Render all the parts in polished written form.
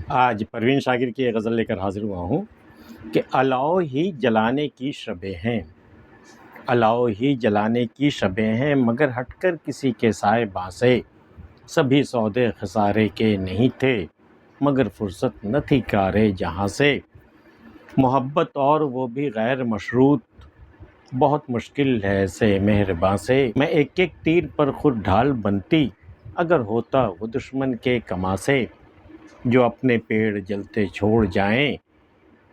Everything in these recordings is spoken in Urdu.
آج پروین شاکر کی ایک غزل لے کر حاضر ہوا ہوں کہ الاؤ ہی جلانے کی شبیں ہیں، الاؤ ہی جلانے کی شبیں ہیں، مگر ہٹ کر کسی کے سائے سے سبھی سودے خسارے کے نہیں تھے، مگر فرصت نہ تھی کارے جہاں سے محبت اور وہ بھی غیر مشروط، بہت مشکل ہے سے مہرباں سے میں ایک ایک تیر پر خود ڈھال بنتی اگر ہوتا وہ دشمن کے کماں سے جو اپنے پیڑ جلتے چھوڑ جائیں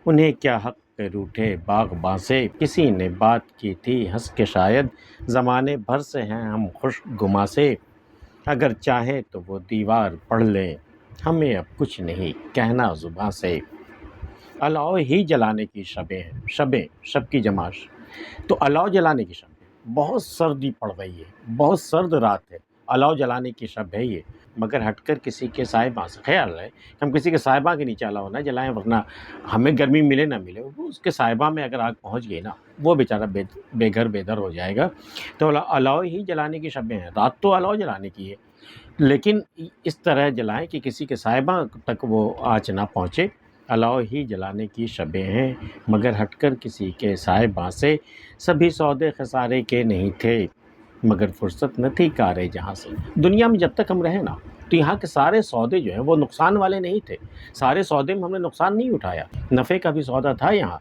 انہیں کیا حق پہ روٹھے باغباں سے کسی نے بات کی تھی ہنس کے شاید زمانے بھر سے ہیں ہم خوش گما سے اگر چاہیں تو وہ دیوار پڑھ لیں ہمیں اب کچھ نہیں کہنا زباں سے الاؤ ہی جلانے کی شبیں ہیں، شب کی جماش تو الاؤ جلانے کی شب ہے، بہت سردی پڑ رہی ہے، بہت سرد رات ہے، الاؤ جلانے کی شب ہے یہ، مگر ہٹ کر کسی کے سائباں سے خیال ہے کہ ہم کسی کے سائباں کے نیچے الاؤ نہ جلائیں، ورنہ ہمیں گرمی ملے نہ ملے وہ اس کے سائباں میں اگر آگ پہنچ گئی نا وہ بیچارہ بے گھر بے در ہو جائے گا۔ تو الاؤ ہی جلانے کی شبیں ہیں، رات تو الاؤ جلانے کی ہے لیکن اس طرح جلائیں کہ کسی کے سائباں تک وہ آنچ نہ پہنچے۔ الاؤ ہی جلانے کی شبیں ہیں، مگر ہٹ کر کسی کے سائباں سے سبھی سودے خسارے کے نہیں تھے، مگر فرصت نہ تھی کارے جہاں سے۔ دنیا میں جب تک ہم رہے نا تو یہاں کے سارے سودے جو ہیں وہ نقصان والے نہیں تھے، سارے سودے میں ہم نے نقصان نہیں اٹھایا، نفع کا بھی سودا تھا یہاں،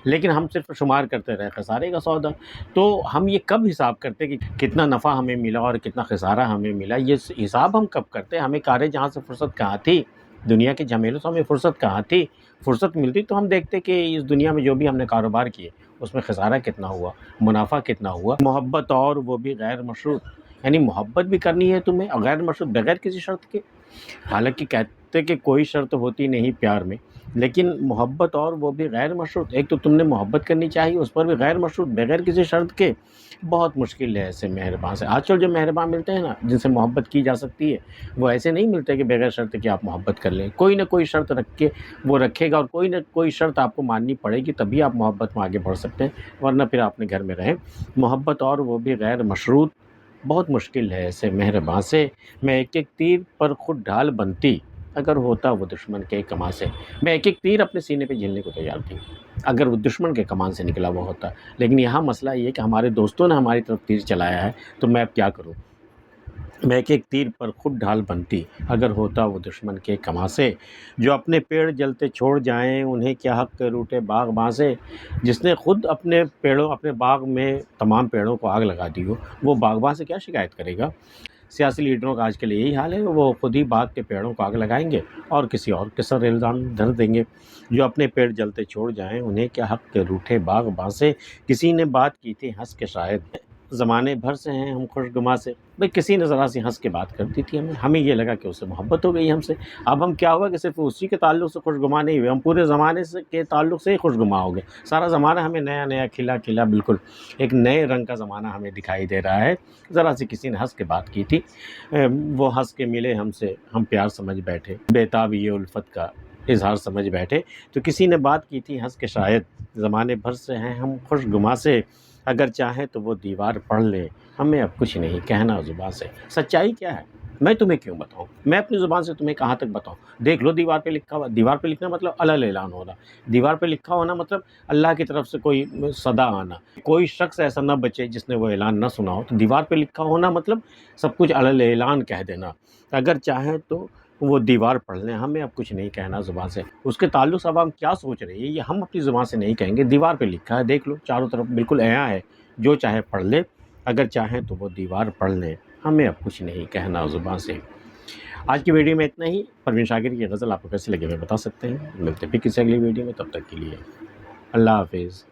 لیکن ہم صرف شمار کرتے رہے خسارے کا سودا۔ تو ہم یہ کب حساب کرتے کہ کتنا نفع ہمیں ملا اور کتنا خسارہ ہمیں ملا، یہ حساب ہم کب کرتے؟ ہمیں کارے جہاں سے فرصت کہاں تھی، دنیا کے جھمیلوں سے ہمیں فرصت کہاں تھی؟ فرصت ملتی تو ہم دیکھتے کہ اس دنیا میں جو بھی ہم نے کاروبار کیے اس میں خسارہ کتنا ہوا، منافع کتنا ہوا۔ محبت اور وہ بھی غیر مشروط، یعنی محبت بھی کرنی ہے تمہیں غیر مشروط، بغیر کسی شرط کے۔ حالانکہ کہتے کہ کوئی شرط ہوتی نہیں پیار میں، لیکن محبت اور وہ بھی غیر مشروط، ایک تو تم نے محبت کرنی چاہیے اس پر بھی غیر مشروط بغیر کسی شرط کے، بہت مشکل ہے ایسے مہرباں سے۔ آج کل جو مہرباں ملتے ہیں نا جن سے محبت کی جا سکتی ہے وہ ایسے نہیں ملتے کہ بغیر شرط کہ آپ محبت کر لیں، کوئی نہ کوئی شرط رکھ کے وہ رکھے گا اور کوئی نہ کوئی شرط آپ کو ماننی پڑے گی تبھی آپ محبت میں آگے بڑھ سکتے ہیں، ورنہ پھر آپ اپنے گھر میں رہیں۔ محبت اور وہ بھی غیر مشروط، بہت مشکل ہے ایسے مہرباں سے میں ایک ایک تیر پر خود ڈھال بنتی اگر ہوتا وہ دشمن کے کماں سے۔ میں ایک ایک تیر اپنے سینے پہ جھیلنے کو تیار تھی اگر وہ دشمن کے کمان سے نکلا ہوا ہوتا، لیکن یہاں مسئلہ یہ ہے کہ ہمارے دوستوں نے ہماری طرف تیر چلایا ہے تو میں اب کیا کروں؟ میں ایک ایک تیر پر خود ڈھال بنتی اگر ہوتا وہ دشمن کے کماں سے جو اپنے پیڑ جلتے چھوڑ جائیں انہیں کیا حق کے روٹے باغباں سے۔ جس نے خود اپنے باغ میں تمام پیڑوں کو آگ لگا دی ہو وہ باغباں سے کیا شکایت کرے گا؟ سیاسی لیڈروں کا آج کل یہی حال ہے، وہ خود ہی باغ کے پیڑوں کو آگ لگائیں گے اور کسی اور کے سر الزام دھر دیں گے۔ جو اپنے پیڑ جلتے چھوڑ جائیں انہیں کیا حق کے روٹھے باغباں سے کسی نے بات کی تھی ہنس کے شاید زمانے بھر سے ہیں ہم خوش گما سے۔ بھئی کسی نے ذرا سی ہنس کے بات کر دی تھی ہمیں یہ لگا کہ اس سے محبت ہو گئی ہم سے، اب ہم کیا ہوا کہ صرف اسی کے تعلق سے خوش گما نہیں ہوئے، ہم پورے زمانے سے کے تعلق سے ہی خوش گما ہو گئے۔ سارا زمانہ ہمیں نیا نیا کھلا کھلا بالکل ایک نئے رنگ کا زمانہ ہمیں دکھائی دے رہا ہے۔ ذرا سی کسی نے ہنس کے بات کی تھی، وہ ہنس کے ملے ہم سے، ہم پیار سمجھ بیٹھے، بےتاب یہ الفت کا اظہار سمجھ بیٹھے۔ تو کسی نے بات کی تھی ہنس کے شاید زمانے بھر سے ہیں ہم خوش گما سے اگر چاہیں تو وہ دیوار پڑھ لیں ہمیں اب کچھ نہیں کہنا زبان سے۔ سچائی کیا ہے میں تمہیں کیوں بتاؤں، میں اپنی زبان سے تمہیں کہاں تک بتاؤں؟ دیکھ لو دیوار پہ لکھا ہوا، دیوار پہ لکھنا مطلب علل اعلان ہونا، دیوار پہ لکھا ہونا مطلب اللہ کی طرف سے کوئی صدا آنا، کوئی شخص ایسا نہ بچے جس نے وہ اعلان نہ سنا ہو۔ تو دیوار پہ لکھا ہونا مطلب سب کچھ علل اعلان کہہ دینا، اگر چاہیں تو وہ دیوار پڑھ لیں ہمیں اب کچھ نہیں کہنا زبان سے۔ اس کے تعلق سے اب ہم کیا سوچ رہے ہیں یہ ہم اپنی زبان سے نہیں کہیں گے، دیوار پہ لکھا ہے دیکھ لو چاروں طرف بالکل عیاں ہے، جو چاہے پڑھ لے، اگر چاہیں تو وہ دیوار پڑھ لیں ہمیں اب کچھ نہیں کہنا زبان سے۔ آج کی ویڈیو میں اتنا ہی۔ پروین شاکر کی غزل آپ کو کیسی لگی ہمیں بتا سکتے ہیں، ملتے ہیں پھر کسی اگلی ویڈیو میں، تب تک کے لیے اللہ حافظ۔